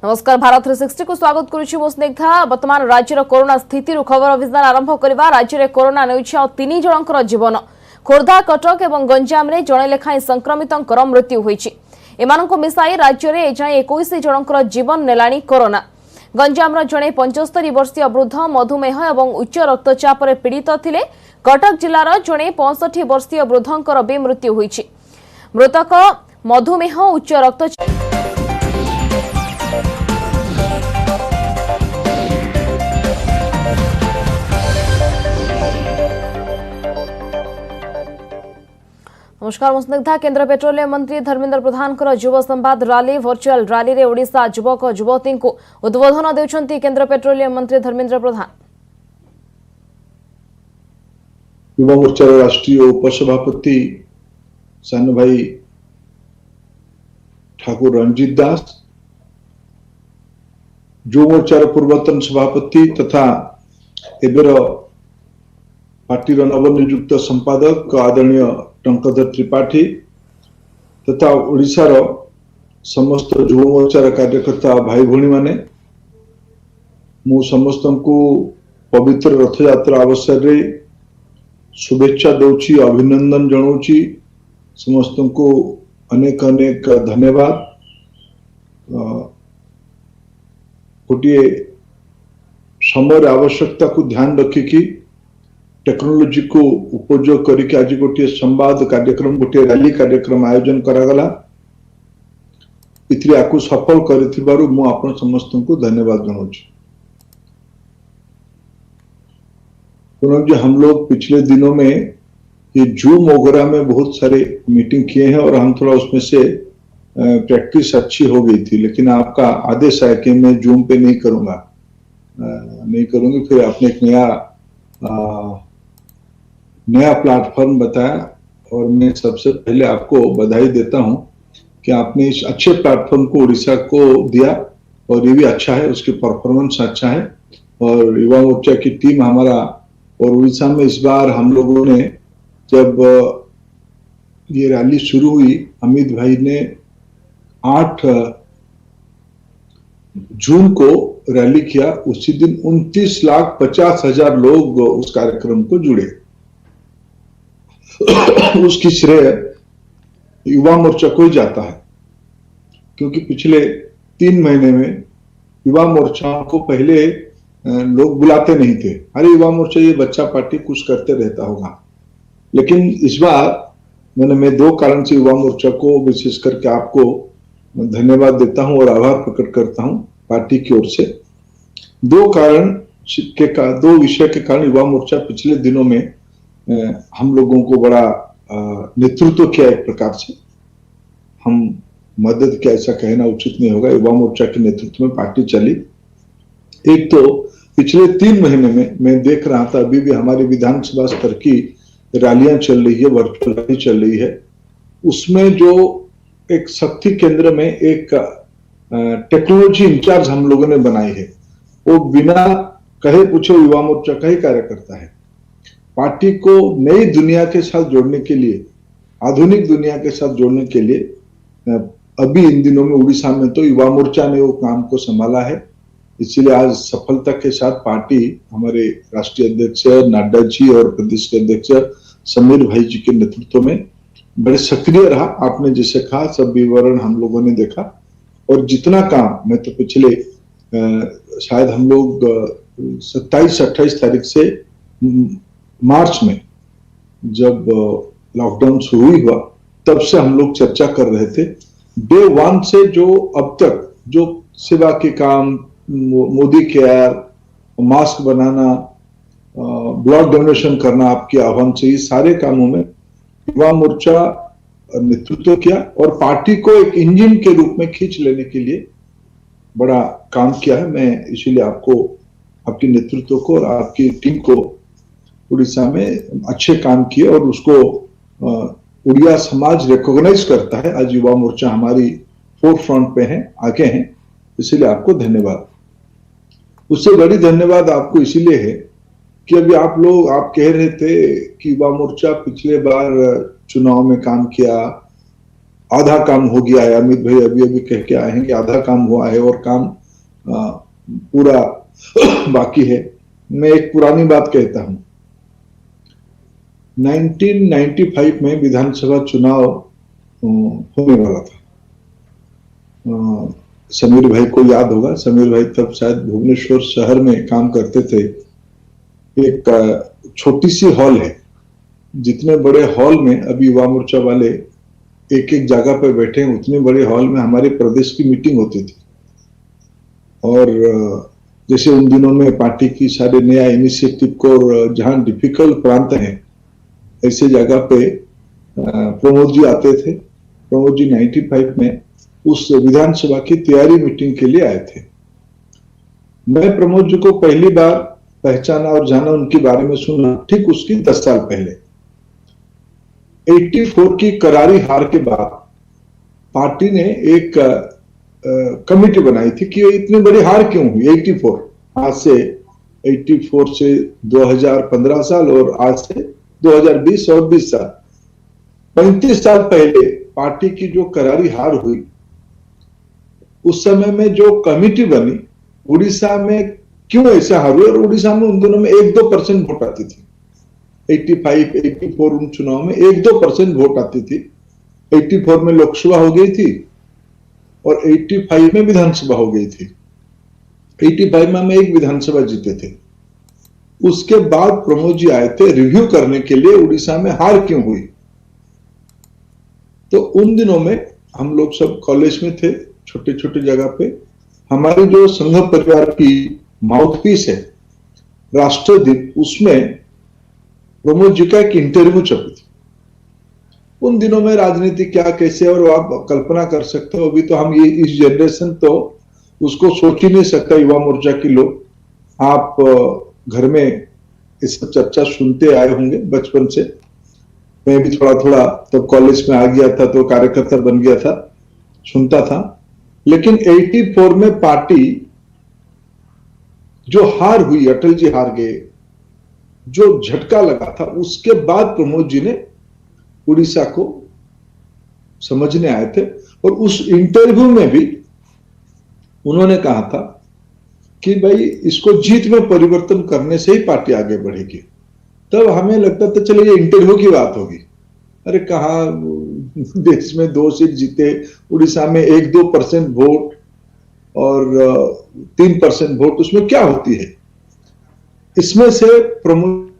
नमस्कार भारत 360 को स्वागत करुछि मो स्नेहा। वर्तमान राज्यर कोरोना स्थिति खबर अभियान आरंभ करबा। राज्य में कोरोना नेउछि 3 जनकर जीवन। खोर्धा, कटक एवं गंजाम रे जणे लेखाई संक्रमितंकर मृत्यु होईछि। एमानंको मिसाई राज्य में एजाए 21 जनकर जीवन नेलाणी कोरोना। गंजाम जणे 75 वर्षीय वृद्ध मधुमेह एवं उच्च रक्तचाप पीड़ित थिले। कटक जिलार जणे 65 वर्षीय वृद्धंकर भी मृत्यु होईछि। मृतक मधुमेह उच्च रक्तचाप नमस्कार मुस्निग्धा। केंद्र पेट्रोलियम मंत्री धर्मेंद्र प्रधान युव संवाद रैली वर्चुअल रैली रे ओडिशा युवक युवती को उद्बोधन देउछंती केंद्र पेट्रोलियम मंत्री धर्मेंद्र प्रधान। युवा मोर्चा राष्ट्रीय उपसभापति सान भाई ठाकुर रंजीत दास, युवा मोर्चा पूर्वतन सभापति तथा एबर पार्टी नवनियुक्त संपादक आदरणीय टंकधर त्रिपाठी तथा ओडिशार समस्त युवा मोर्चार कार्यकर्ता भाई भौणी माने मु समस्त को पवित्र रथ यात्रा अवसर रे शुभेच्छा दौची, अभिनंदन जनाऊची। समस्त को अनेक अनेक धन्यवाद। गोटे समय आवश्यकता को ध्यान रखिकी टेक्नोलोजी को उपयोग करके आज गोटे संवाद कार्यक्रम गोटे रैली कार्यक्रम आयोजन करागला। इतरे आपको सफल करिथिबारु मु आपण समस्त को धन्यवाद जनाऊची। जो हम लोग पिछले दिनों में ये जूम वगैरह में बहुत सारे मीटिंग किए हैं और हम थोड़ा उसमें से प्रैक्टिस अच्छी हो गई थी, लेकिन आपका आदेश है कि मैं जूम पे नहीं करूंगा, नहीं करूंगी। फिर आपने एक नया प्लेटफॉर्म बताया और मैं सबसे पहले आपको बधाई देता हूं कि आपने इस अच्छे प्लेटफॉर्म को उड़ीसा को दिया और ये भी अच्छा है, उसकी परफॉर्मेंस अच्छा है। और युवा मोर्चा की टीम हमारा और उड़ीसा में इस बार हम लोगों ने जब ये रैली शुरू हुई, अमित भाई ने 8 जून को रैली किया। उसी दिन 29,50,000 लोग उस कार्यक्रम को जुड़े। उसकी श्रेय युवा मोर्चा को ही जाता है, क्योंकि पिछले 3 महीने में युवा मोर्चा को पहले लोग बुलाते नहीं थे। अरे युवा मोर्चा ये बच्चा पार्टी कुछ करते रहता होगा, लेकिन इस बार मैं 2 कारण से युवा मोर्चा को विशेष करके आपको धन्यवाद देता हूं और आभार प्रकट करता हूं पार्टी की ओर से। 2 कारण के 2 विषय के कारण युवा मोर्चा पिछले दिनों में हम लोगों को बड़ा नेतृत्व किया। एक प्रकार से हम मदद किया, ऐसा कहना उचित नहीं होगा। युवा मोर्चा के नेतृत्व में पार्टी चली। एक तो पिछले 3 महीने में मैं देख रहा था, अभी भी हमारी विधानसभा स्तर की रैलियां चल रही है, वर्चुअल रैली चल रही है। उसमें जो एक शक्ति केंद्र में एक टेक्नोलॉजी इंचार्ज हम लोगों ने बनाई है, वो बिना कहे पूछे युवा मोर्चा का ही कार्य करता है। पार्टी को नई दुनिया के साथ जोड़ने के लिए, आधुनिक दुनिया के साथ जोड़ने के लिए अभी इन दिनों में उड़ीसा में तो युवा मोर्चा ने वो काम को संभाला है। इसीलिए आज सफलता के साथ पार्टी हमारे राष्ट्रीय अध्यक्ष नड्डा जी और प्रदेश के अध्यक्ष समीर भाई जी के नेतृत्व में बड़े सक्रिय रहा। आपने जैसे कहा सब विवरण हम लोगों ने देखा और जितना काम मैं तो पिछले शायद हम लोग 27-28 तारीख से मार्च में जब लॉकडाउन शुरू हुआ तब से हम लोग चर्चा कर रहे थे। डे 1 से जो अब तक जो सेवा के काम, मोदी केयर, मास्क बनाना, ब्लड डोनेशन करना, आपके आह्वान से, ये सारे कामों में युवा मोर्चा नेतृत्व किया और पार्टी को एक इंजन के रूप में खींच लेने के लिए बड़ा काम किया है। मैं इसीलिए आपको, आपके नेतृत्व को और आपकी टीम को उड़ीसा में अच्छे काम किए और उसको उड़िया समाज रिकॉग्नाइज करता है। आज युवा मोर्चा हमारी फोर फ्रंट पे है, आगे हैं, इसीलिए आपको धन्यवाद। उससे बड़ी धन्यवाद आपको इसीलिए है कि अभी आप कह रहे थे कि युवा मोर्चा पिछले बार चुनाव में काम किया, आधा काम हो गया है, अमित भाई अभी अभी कह के आए हैं कि आधा काम हुआ है और काम पूरा बाकी है। मैं एक पुरानी बात कहता हूं, 1995 में विधानसभा चुनाव होने वाला था। समीर भाई को याद होगा, समीर भाई तब शायद भुवनेश्वर शहर में काम करते थे। एक छोटी सी हॉल है, जितने बड़े हॉल में अभी युवा मोर्चा वाले एक एक जगह पर बैठे हैं, उतने बड़े हॉल में हमारे प्रदेश की मीटिंग होती थी। और जैसे उन दिनों में पार्टी की सारे नया इनिशिएटिव को, जहां डिफिकल्ट प्रांत हैं ऐसे जगह पे प्रमोद जी आते थे। प्रमोद जी 95 में उस विधानसभा की तैयारी मीटिंग के लिए आए थे। मैं प्रमोद जी को पहली बार पहचाना और जाना, उनके बारे में सुना ठीक उसकी 10 साल पहले। 84 की करारी हार के बाद पार्टी ने एक कमेटी बनाई थी कि इतनी बड़ी हार क्यों हुई। 84 आज से 84 से 2015 साल और आज से 2020 और 20 साल, 35 साल पहले पार्टी की जो करारी हार हुई, उस समय में जो कमेटी बनी, उड़ीसा में क्यों ऐसा हार हुई। और उड़ीसा में उन दिनों में 1-2% वोट आती थी। 85, 84 उन चुनाव में 1-2% वोट आती थी। 84 में लोकसभा हो गई थी और 85 में विधानसभा हो गई थी। 85 में हम एक विधानसभा जीते थे। उसके बाद प्रमोद जी आए थे रिव्यू करने के लिए उड़ीसा में हार क्यों हुई। तो उन दिनों में हम लोग सब कॉलेज में थे, छोटे छोटे जगह पे। हमारे जो संघ परिवार की माउथपीस है राष्ट्रदीप, उसमें प्रमोद जी का एक इंटरव्यू छपी थी। उन दिनों में राजनीति क्या कैसे, और आप कल्पना कर सकते हो, अभी तो हम ये इस जनरेशन तो उसको सोच ही नहीं सकता। युवा मोर्चा के लोग, आप घर में इस चर्चा सुनते आए होंगे बचपन से। मैं भी थोड़ा थोड़ा तो कॉलेज में आ गया था, तो कार्यकर्ता बन गया था, सुनता था। लेकिन 84 में पार्टी जो हार हुई, अटल जी हार गए, जो झटका लगा था, उसके बाद प्रमोद जी ने उड़ीसा को समझने आए थे। और उस इंटरव्यू में भी उन्होंने कहा था कि भाई इसको जीत में परिवर्तन करने से ही पार्टी आगे बढ़ेगी। तब हमें लगता था चलो ये इंटरव्यू की बात होगी। अरे कहा, देश में 2 सीट जीते, उड़ीसा में 1-2% वोट और 3% वोट, उसमें क्या होती है। इसमें से प्रमोद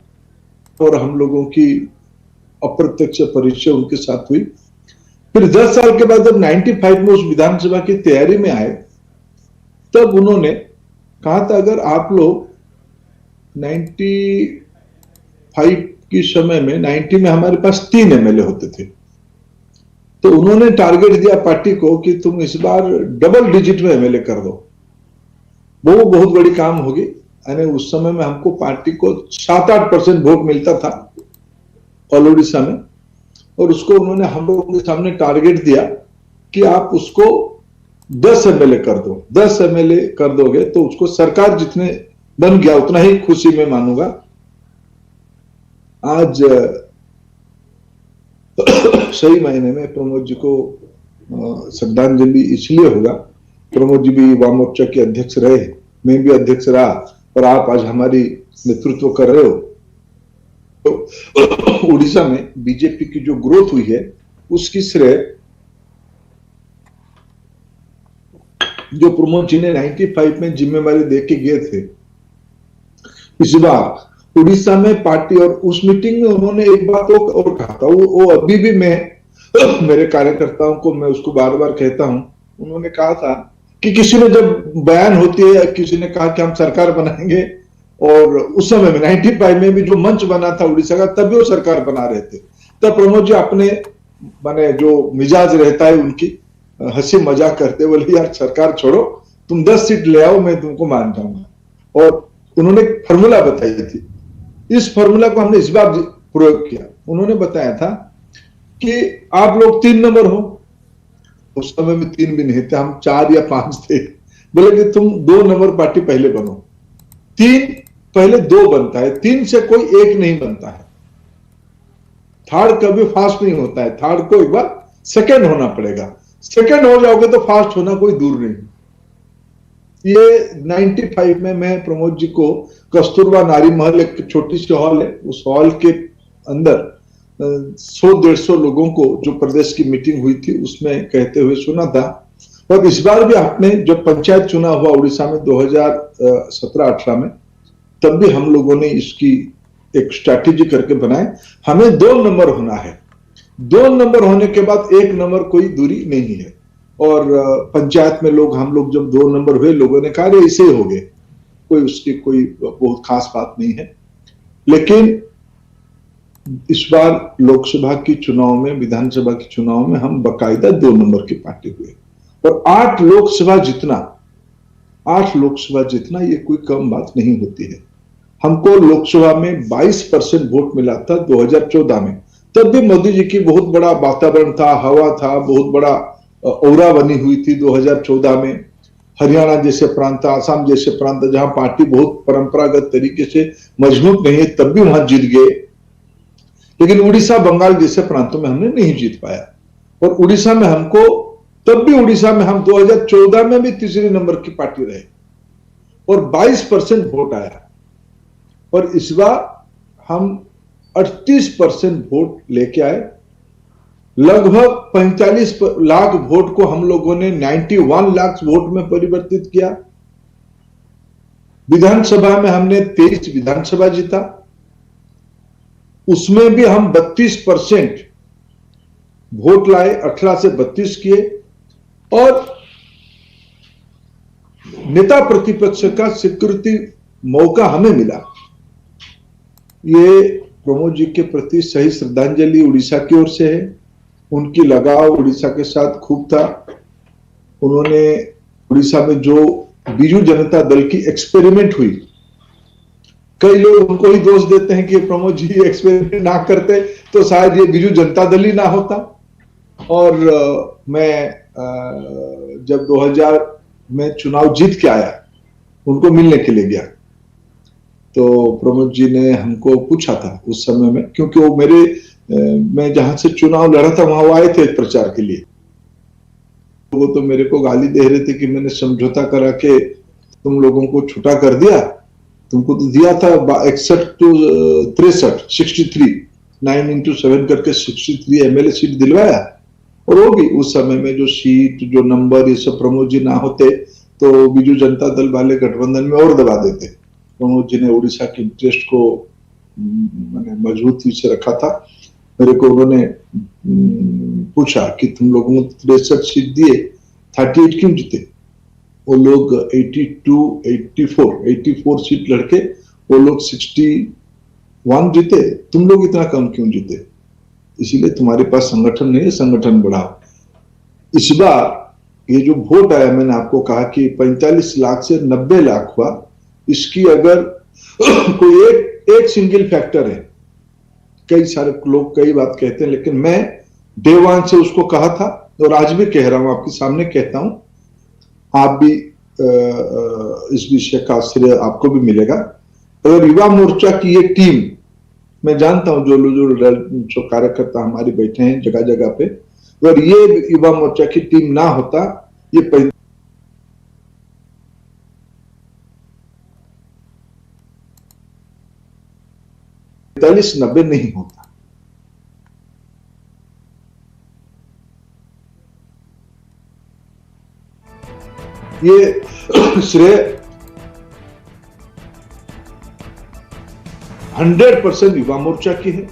और हम लोगों की अप्रत्यक्ष परिचय उनके साथ हुई। फिर 10 साल के बाद जब 95 में उस विधानसभा की तैयारी में आए, तब उन्होंने कहा था अगर आप लोग 95 की समय में 90 में हमारे पास 3 एमएलए होते थे, तो उन्होंने टारगेट दिया पार्टी को कि तुम इस बार डबल डिजिट में एमएलए कर दो। वो बहुत बड़ी काम होगी। यानी उस समय में हमको पार्टी को 7-8% वोट मिलता था ऑल उड़ीसा में, और उसको उन्होंने हम लोगों के सामने टारगेट दिया कि आप उसको 10 एमएलए कर दो। 10 एमएलए कर दोगे तो उसको सरकार जितने बन गया उतना ही खुशी में मानूंगा। आज सही मायने में प्रमोद जी को श्रद्धांजलि इसलिए होगा, प्रमोद जी भी युवा मोर्चा के अध्यक्ष रहे, मैं भी अध्यक्ष रहा, और आप आज हमारी नेतृत्व कर रहे हो। तो उड़ीसा में बीजेपी की जो ग्रोथ हुई है, उसकी श्रेय जो प्रमोद जी ने 95 में जिम्मेवारी देके गए थे, इस बार उड़ीसा में पार्टी, और उस मीटिंग में उन्होंने एक बात और कहा था, वो अभी भी मैं मेरे कार्यकर्ताओं को मैं उसको बार बार कहता हूं। उन्होंने कहा था कि किसी ने जब बयान होती है, किसी ने कहा कि हम सरकार बनाएंगे, और उस समय में 95 में भी जो मंच बना था उड़ीसा का, तभी वो सरकार बना रहे थे। तब प्रमोद जी अपने माने जो मिजाज रहता है उनकी, हंसी मजाक करते, बोले यार सरकार छोड़ो, तुम 10 सीट ले आओ, मैं तुमको मान जाऊंगा। और उन्होंने फॉर्मूला बताई थी। इस फॉर्मूला को हमने इस बार प्रयोग किया। उन्होंने बताया था कि आप लोग 3 नंबर हो। उस समय में 3 भी नहीं थे, हम 4 या 5 थे। बोले कि तुम 2 नंबर पार्टी पहले बनो। 3 पहले 2 बनता है, 3 से कोई 1 नहीं बनता है। थर्ड कभी फास्ट नहीं होता है, थर्ड को एक बार सेकंड होना पड़ेगा। सेकंड हो जाओगे तो फास्ट होना कोई दूर नहीं। ये 95 में मैं प्रमोद जी को कस्तूरबा नारी महल, एक छोटी सी हॉल है, उस हॉल के अंदर 100-150 लोगों को जो प्रदेश की मीटिंग हुई थी उसमें कहते हुए सुना था। और इस बार भी आपने जब पंचायत चुनाव हुआ उड़ीसा में 2017-18 में, तब भी हम लोगों ने इसकी एक स्ट्रैटेजी करके बनाए। हमें 2 नंबर होना है। 2 नंबर होने के बाद 1 नंबर कोई दूरी नहीं है। और पंचायत में हम लोग जब 2 नंबर हुए, लोगों ने कहा अरे ऐसे ही हो गए, कोई उसकी कोई बहुत खास बात नहीं है। लेकिन इस बार लोकसभा की चुनाव में, विधानसभा के चुनाव में हम बाकायदा 2 नंबर की पार्टी हुए। और 8 लोकसभा जितना ये कोई कम बात नहीं होती है। हमको लोकसभा में 22% वोट मिला था 2014 में। तब भी मोदी जी की बहुत बड़ा वातावरण था, हवा था, बहुत बड़ा औरा बनी हुई थी 2014 में। हरियाणा जैसे प्रांत, आसाम जैसे प्रांत, जहां पार्टी बहुत परंपरागत तरीके से मजबूत नहीं है, तब भी वहां जीत गए। लेकिन उड़ीसा, बंगाल जैसे प्रांतों में हमने नहीं जीत पाया। और उड़ीसा में हमको, तब भी उड़ीसा में हम 2014 में भी तीसरे नंबर की पार्टी रहे और 22% वोट आया। और इस बार हम 38% वोट लेके आए। लगभग 45 लाख वोट को हम लोगों ने 91 लाख वोट में परिवर्तित किया। विधानसभा में हमने 23 विधानसभा जीता, उसमें भी हम 32% वोट लाए, 18 से 32 किए। और नेता प्रतिपक्ष का स्वीकृति मौका हमें मिला। ये प्रमोद जी के प्रति सही श्रद्धांजलि उड़ीसा की ओर से है। उनकी लगाव उड़ीसा के साथ खूब था। उन्होंने उड़ीसा में जो बीजू जनता दल की एक्सपेरिमेंट हुई, कई लोग उनको ही दोष देते हैं कि प्रमोद जी एक्सपेरिमेंट ना करते तो शायद ये बीजू जनता दल ही ना होता। और मैं जब 2000 में चुनाव जीत के आया, उनको मिलने के लिए गया, तो प्रमोद जी ने हमको पूछा था उस समय में, क्योंकि वो मैं जहां से चुनाव लड़ा था वहां वो आए थे प्रचार के लिए। वो तो मेरे को गाली दे रहे थे कि मैंने समझौता करा के तुम लोगों को छुटा कर दिया, तुमको तो दिया था 61 to 63, 63, 9 into 7 करके 63 एमएलए सीट दिलवाया। और वो भी उस समय में जो सीट, जो नंबर, ये सब प्रमोद जी ना होते तो बीजू जनता दल वाले गठबंधन में और दबा देते। प्रमोद जी ने उड़ीसा के इंटरेस्ट को मैंने मजबूती से रखा था। मेरे को उन्होंने पूछा कि तुम लोगों को 63 सीट दिए, 38 क्यों जीते? वो लोग 84 सीट लड़के वो लोग 61 जीते, तुम लोग इतना कम क्यों जीते? इसीलिए तुम्हारे पास संगठन नहीं है, संगठन बढ़ाओ। इस बार ये जो वोट आया, मैंने आपको कहा कि 45 लाख से 90 लाख हुआ। इसकी अगर कोई एक सिंगल फैक्टर है, कई सारे लोग कई बात कहते हैं, लेकिन मैं डे वन से उसको कहा था और आज भी कह रहा हूं, आपके सामने कहता हूं। आप भी इस विषय का श्रेय आपको भी मिलेगा। अगर युवा मोर्चा की ये टीम, मैं जानता हूं जो कार्यकर्ता हमारे बैठे हैं जगह जगह पे, अगर ये युवा मोर्चा की टीम ना होता, ये 45-90 नहीं होता। ये श्रेय 100% युवा मोर्चा की है।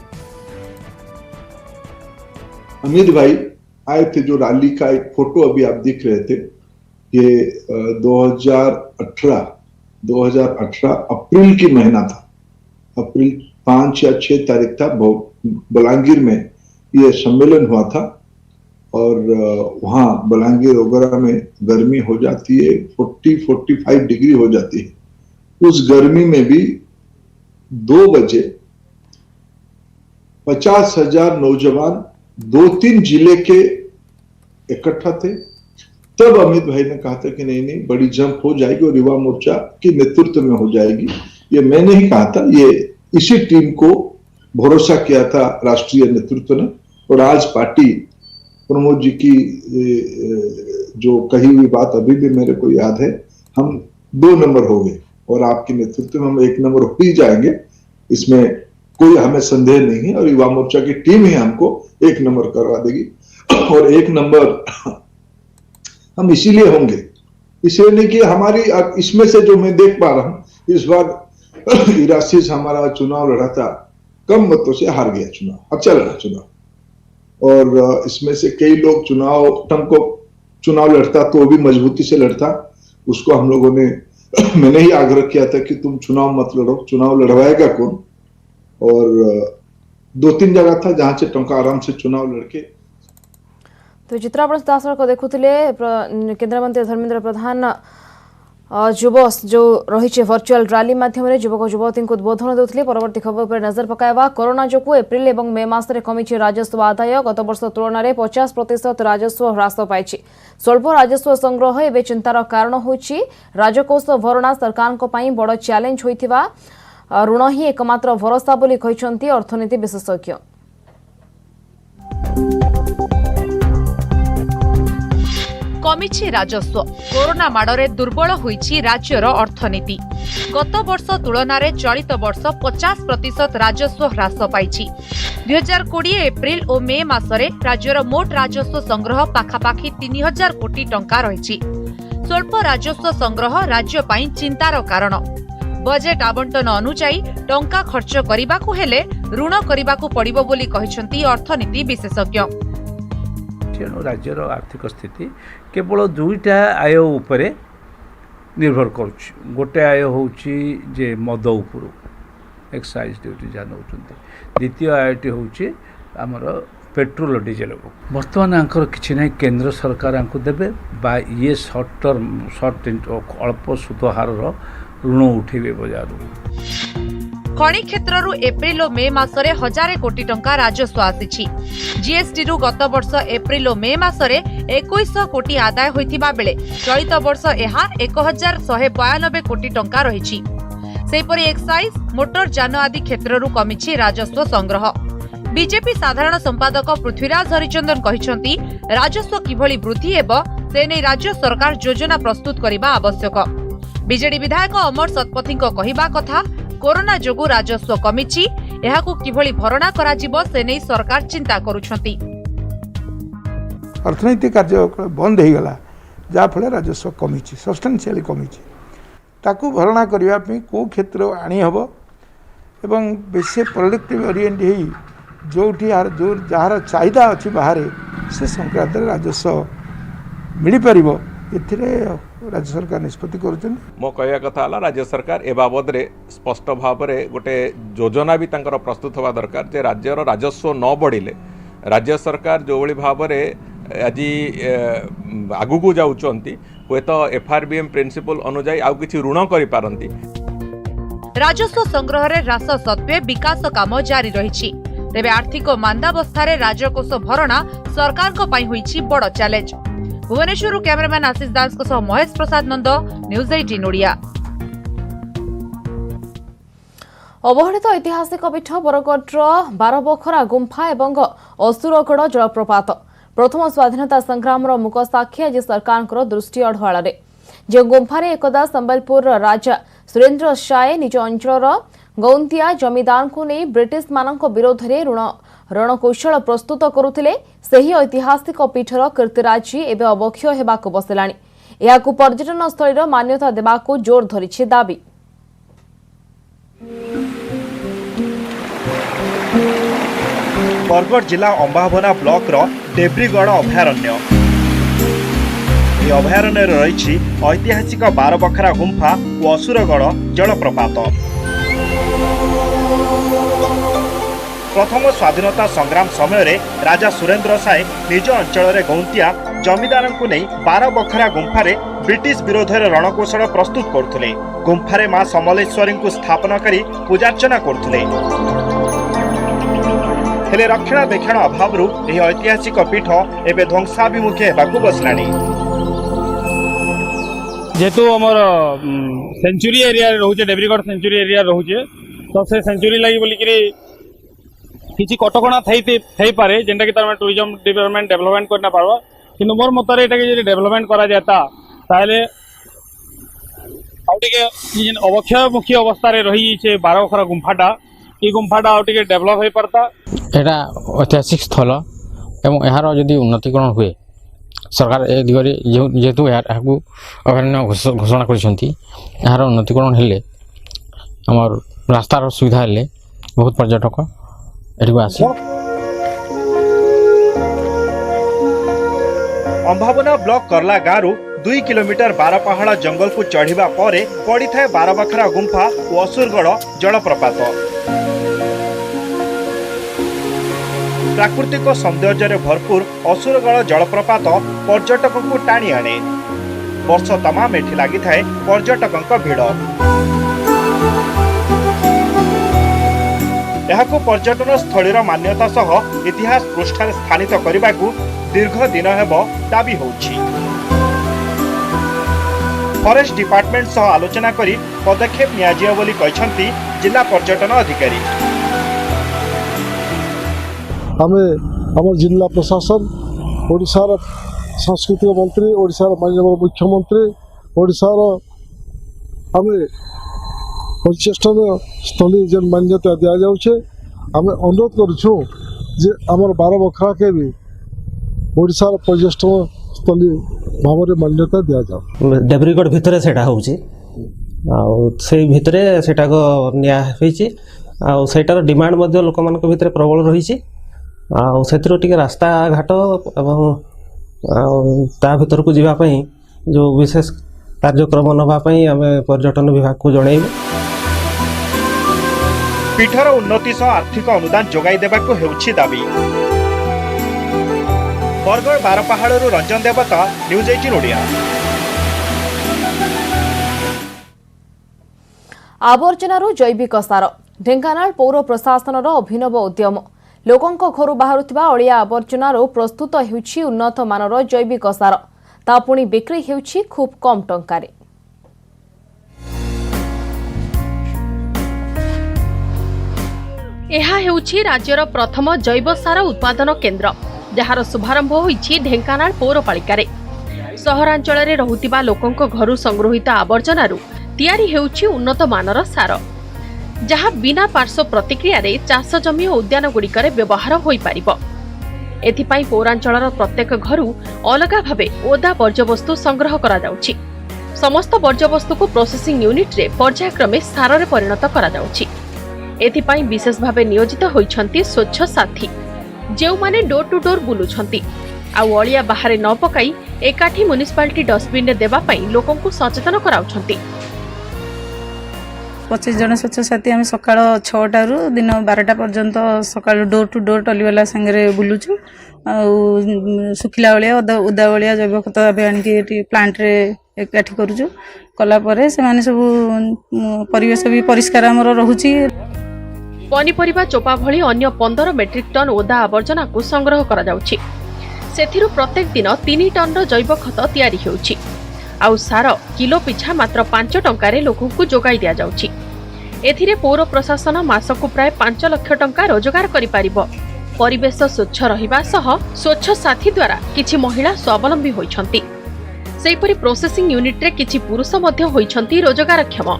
अमित भाई आए थे, जो रैली का एक फोटो अभी आप दिख रहे थे, ये 2018 अप्रैल की महीना था। अप्रैल 5 या 6 तारीख था, बलांगीर में ये सम्मेलन हुआ था। और वहां बलांगीर वगैरह में गर्मी हो जाती है, 40-45 डिग्री हो जाती है। उस गर्मी में भी 2 बजे 50,000 नौजवान 2-3 जिले के इकट्ठा थे। तब अमित भाई ने कहा था कि नहीं, बड़ी जंप हो जाएगी और युवा मोर्चा के नेतृत्व में हो जाएगी। ये मैंने ही कहा था, ये इसी टीम को भरोसा किया था राष्ट्रीय नेतृत्व ने। और आज पार्टी प्रमोद जी की जो कही हुई बात अभी भी मेरे को याद है, हम 2 नंबर हो गए और आपके नेतृत्व में हम 1 नंबर हो ही जाएंगे, इसमें कोई हमें संदेह नहीं है। और युवा मोर्चा की टीम ही हमको 1 नंबर करवा देगी। और 1 नंबर हम इसीलिए होंगे, इसलिए नहीं कि हमारी इसमें से जो मैं देख पा रहा हूं, इस बार इरासी से हमारा चुनाव लड़ा था, कम मतों से हार गया चुनाव, अच्छा लड़ा चुनाव। और इसमें से कई लोग चुनाव लड़ता तो वो भी मजबूती से लड़ता, उसको हम लोगों ने मैंने ही आग्रह किया था कि तुम चुनाव मत लड़ो, चुनाव लड़वाएगा कौन। और 2-3 जगह था जहां से टंका आराम से चुनाव लड़के। तो चित्र आप दर्शक देखुले केन्द्रमंत्री धर्मेन्द्र प्रधान युव जो रही वर्चुअल रैली माध्यम युवक युवती को उद्बोधन देते। परवर्ती खबर पर नजर पकाइबा। कोरोना जोगु एप्रिल और मे मासरे कमी राजस्व आदाय। गत वर्ष तुलन में 50% राजस्व ह्रास पाई। स्वल्प राजस्व संग्रह एवं चिंतार कारण होछि। राजकोष भरणा सरकार बड़ चैलेंज होइथिबा ऋण ही एकमात्र भरोसा बोली कहिसंती अर्थनीति विशेषज्ञ। कमिछि राजस्व। कोरोना माड़े दुर्बल होइछि राज्यर अर्थनीति। गत वर्ष तुलन में चलित वर्ष 50% राजस्व ह्रास पाइछि। 2020 एप्रिल और मे मासरे राज्यर मोट राजस्व संग्रह पाखापाखि 3000 कोटी टंका रहिछि। स्वल्प राजस्व संग्रह राज्य पई चिंतार कारण। बजेट आवंटन अनुसायी टंका खर्च करबाकू हेले ऋण करबाकू पड़िबो बोली कहिसंती अर्थनीति विशेषज्ञ। तेणु राज्यर आर्थिक स्थिति केवल 2टा आय उपरे निर्भर करुच्ची। गोटे आय होउची जे मद उपरू एक्साइज ड्यूटी जहाँ नौ, द्वितीय आयटी होउची आमर पेट्रोल डीजेल। बर्तमान आंकर किछि नहीं, केंद्र सरकार आंको देबे बा ये शॉर्ट अल्प सुध हार ऋण उठेबे बजार। खनि क्षेत्रु एप्रिल और मे मासरे 1000 कोटी टंका राजस्व आसीछि। जीएसटी रु गत वर्ष एप्रिल और मे मासरे 2100 कोटी आदाय होइथिबा बेले चलित वर्ष एहा 1192 कोटी टंका रहिछि। सेपरि एक्साइज मोटर जान आदि क्षेत्रु कमिछि राजस्व संग्रह। बीजेपी साधारण संपादक पृथ्वीराज हरिचंदन कहिसंती राजस्व किभଳି वृद्धि हेबो से नै राज्य सरकार योजना प्रस्तुत करिबा आवश्यक। बीजेडी विधायक अमर शतपथी कहिबा कथा कोरोना जोगु राजस्व कमिछि, एहाकू किभଳି भरणा कराजिबो से नै सरकार चिंता करूछंती। अर्थनैतिक कार्य बंद हो गला जाफल राजस्व कमिछि, सब्सटेंशियली कमिछि। ताकू भरणा करबा पे को क्षेत्र आनी हबो एवं बेसी प्रोडक्टिव ओरिएंट ही जोठी जो जार चाहिदा अछि बाहर से संक्रांत राजस्व मिली परिबो। एथिरे राज्य सरकार निष्पत्ति करुछन। मो कहया कथा हला राज्य सरकार ए बाबद रे स्पष्ट भाव रे गोटे योजना भी तांकर प्रस्तुत होवा दरकार जे राज्यर राजस्व न बढ़िले राज्य सरकार जो भली भाव रे आज आगु को जाउचंती हुए तो एफआरबीएम प्रिंसिपल अनुसार आउ किछि ऋण करि पारंती। राजस्व संग्रह रे ह्रास सत्वे विकास काम जारी रहिछि। तेबे आर्थिक मांदावस्था राजकोष भरणा सरकार को पई होइछि बड़ चैलेंज। भुवनेश्वर कैमरामैन आशीष दास को सह महेश प्रसाद नंद, न्यूज 18 ओडिया। अवहेलित ऐतिहासिक पीठ बरगढ़ बारबखरा गुंफा एवं असुरगढ़ जलप्रपात प्रथम स्वाधीनता संग्राम मुक साक्षी आज सरकार दृष्टि अढ़वाल। जो गुंफारे एकदा संबलपुर राजा सुरेंद्र साय निज अंचल गौंतिया जमीदार को नहीं ब्रिटिश मान विरोध में रणकौशल प्रस्तुत करुथिले। सही ऐतिहासिक पीठर कीर्तिराजी एवं अवक्षय हेबाकु बसिलाणी। एहाकु पर्यटन स्थल मान्यता देबाकु जोर धरिछि दाबी। बरगढ़ जिला अंबाभना ब्लॉक रो डेब्रीगढ़ अभयारण्य। अभयारण्य रही ऐतिहासिक बारबखरा गुंफा और असुरगढ़ जलप्रपात। प्रथम स्वाधीनता संग्राम समय राजा सुरेंद्र साय निज अंचल गौंतिया जमीदार को नहीं बारबखरा गुंफारे ब्रिटिश विरोध में रणकौशल प्रस्तुत करथुले। गुंफारे मां समलेश्वरी को स्थापना करी पूजार्चना करथुले। हेले रक्षणाबेक्षण अभाव ऐतिहासिक पीठ एवं ध्वंसाभिमुखी हेबाकु बसलाणी। जेहेतु आमर सेंचुरी एरिया रोचे डेब्रीगढ़ सेंचुरी एरिया रोचे तो से सेंचुरी लगी बोलिक किसी कटकणा थई पारे जेनटा कि तार टूरिज्म डिपार्टमेंट डेवलपमेंट करना पारबा किंतु मोर मतार एटा कि डेवलपमेंट करा जाता ताले आउटिके जेन अवक्षयमुखी अवस्था रे रही छे 12 बखरा गुंफाटा ई गुंफाटा आउटिके डेवलप होई परता एटा ऐतिहासिक स्थल एवं यार यदि उन्नतिकरण हुए सरकार ए दिगरे जेहेतु याकू अभयारण्य घोषणा करिसेंती यार उन्नतिकरण हेले हमर रास्तार सुविधा हेले बहुत पर्यटक एठिको आसी अंभावना ब्लॉक करला गाँव 2 किलोमीटर बारपहाड़ जंगल को चढ़िबा परे पड़ी थाए 12 बखरा गुंफा और असुरगढ़ जलप्रपात। प्राकृतिक सौंदर्य भरपूर असुरगढ़ जलप्रपात पर्यटक को टाणी आने वर्ष तमाम एठी लगी थाए पर्यटकों भिड़। यहाको पर्यटन स्थलीर मान्यता सह इतिहास पृष्ठार स्थानित करने को दीर्घ दिन हेब दाबी होउछि। फॉरेस्ट डिपार्टमेंट सह आलोचना करी पदक्षेप नियाजियो बोली कहछंती जिला पर्यटन अधिकारी। आमे हमर जिला प्रशासन ओडिशार सांस्कृतिक मंत्री ओडिशार माननीय मुख्यमंत्री ओडिशार आमे पर्यटन स्थली जेन मान्यता दिया जाउछे आमे अनुरोध करूछु जे हमर 12 बखरा के भी ओडिशार पर्यटन स्थली भाव मान्यता दि जाओ। देब्रीगढ़ भितर सेटा होउची से भितरे सेटा को निया होईची सेटार डिमांड मध्य लोक मान भितर प्रबल रही से रास्ता घाट एवं ता भीतर को जीवाई जो विशेष कार्यक्रम नापी आम पर्यटन विभाग को जनइबू। पीठर उन्नति सह आर्थिक अनुदान जोगाई देबाको हेउछि दाबी। बरगढ़ बारपहाड़ू रंजन देवता न्यूज 18 ओडिया। आवर्जनारू जैविक सार ढेंकानाल पौर प्रशासनर अभिनव उद्यम लोकंक घरु बाहरुथिबा अलिया आवर्जनारू प्रस्तुत हेउछि उन्नत मानर जैविक सार ता पुणी बिक्री हेउछि खूब कम टंकारे। एहा हेउछि राज्यर प्रथम जैव सार उत्पादन केन्द्र जार शुभारंभ होइछि ढेंकानाल पौरपालिकारे। सहरांचल रे रहुतिबा लोकंक घरु संग्रहित आवर्जनारू तयारी हेउछि उन्नत मानर सार जहा बिना पार्श्व प्रतिक्रिया रे चाष जमी और उद्यान गुड़िकरे व्यवहार होई पारिबो। एथिपाई पौरांचलर प्रत्येक घरु अलगा भावे ओदा वर्ज्यवस्तु संग्रह करा जाउछि। समस्त वर्ज्यवस्तु को प्रोसेसिंग यूनिट रे पर्यायक्रमे सार रे परिणत करा जाउछि। एथिपाई विशेष भावे नियोजित होइछन्ति स्वच्छ साथी जो माने डोर टू डोर बुलुछन्ति आउ अलिया बाहरे न पकाई एकाठी म्युनिसिपालिटी डस्टबिन रे देबा पई लोकंकु सचेतन कराउछन्ति। 25 जन स्वच्छ साथी आम सकाळ 6टा रु दिन 12टा पर्यंत सकाळ डोर टू डोर टलीवाला संगे बुलुछु सुखिला बलिया उदा बलिया जैव खत आनी प्लांट रे एकाठी करूछु कला परे से माने सब परिवेश भी परिष्कार हमर रहुची। पनीपरिबा चोपा भली अन्य 15 मेट्रिक टन ओदा आवर्जना को संग्रह करा जाउछि। सेथिरु प्रत्येक दिन 3 टन रो जैव खत तयारी हेउछि आउ सार किलो पिछा मात्र 5 टंका रे लोकंकु जोगाई दिया जाउछि। एथिरे पौर प्रशासन मासकु प्राय 5 लाख टंका रोजगार करि पारिबो। परिवेश स्वच्छ रहिबा सह स्वच्छ साथी द्वारा किछि महिला स्वावलंबी होइछन्ति। सेहिपरि प्रोसेसिंग यूनिट रे किछि पुरुष मध्य होइछन्ति रोजगारक्षम।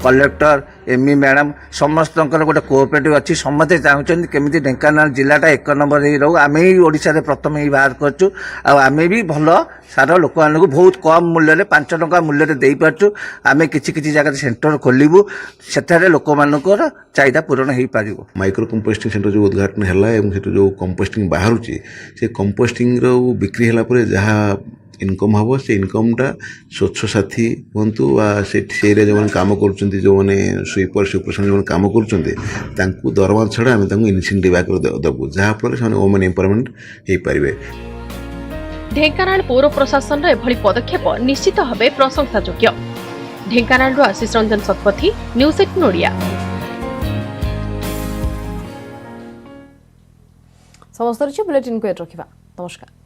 कलेक्टर एमई मैडम समस्त गोटे कोऑपरेटिव अच्छी समस्ते चाहते केमी ढेंकानाल जिलाटा 1 नंबर ही रहू आम ही ओडिशा रे प्रथम ही बाहर करछु आम भी भल सार लोक मानक बहुत कम मूल्य रे 5 टंका मूल्य रे देई परछु। आम किछि जगह सेंटर खोलिबू सेठारे लोक मानकर चाहिदा पूरण हो पारिबो। माइक्रो कंपोस्टिंग सेंटर जो उद्घाटन हैला एवं सेठ जो कंपोस्टिंग बाहरुची से कंपोस्टिंग रो बिक्री हैला परे जहा इनकम हम से इनकमटा स्वच्छ साथी हूँ से जो कम कर जो मैंने स्वीपर सुपरसन जो कम कर दरमा छड़ा आम इनसेंटिव आकर देवु जहाँफल से वोमेन एम्पावरमेंट हो पारे। ढेंकानाल पौर प्रशासन एभली पदक्षेप निश्चित भावे प्रशंसायोग्य। ढेंकानाल आशीष रंजन शतपथी न्यूज 18 ओडिया। समस्त बुलेटिन को रखा। नमस्कार।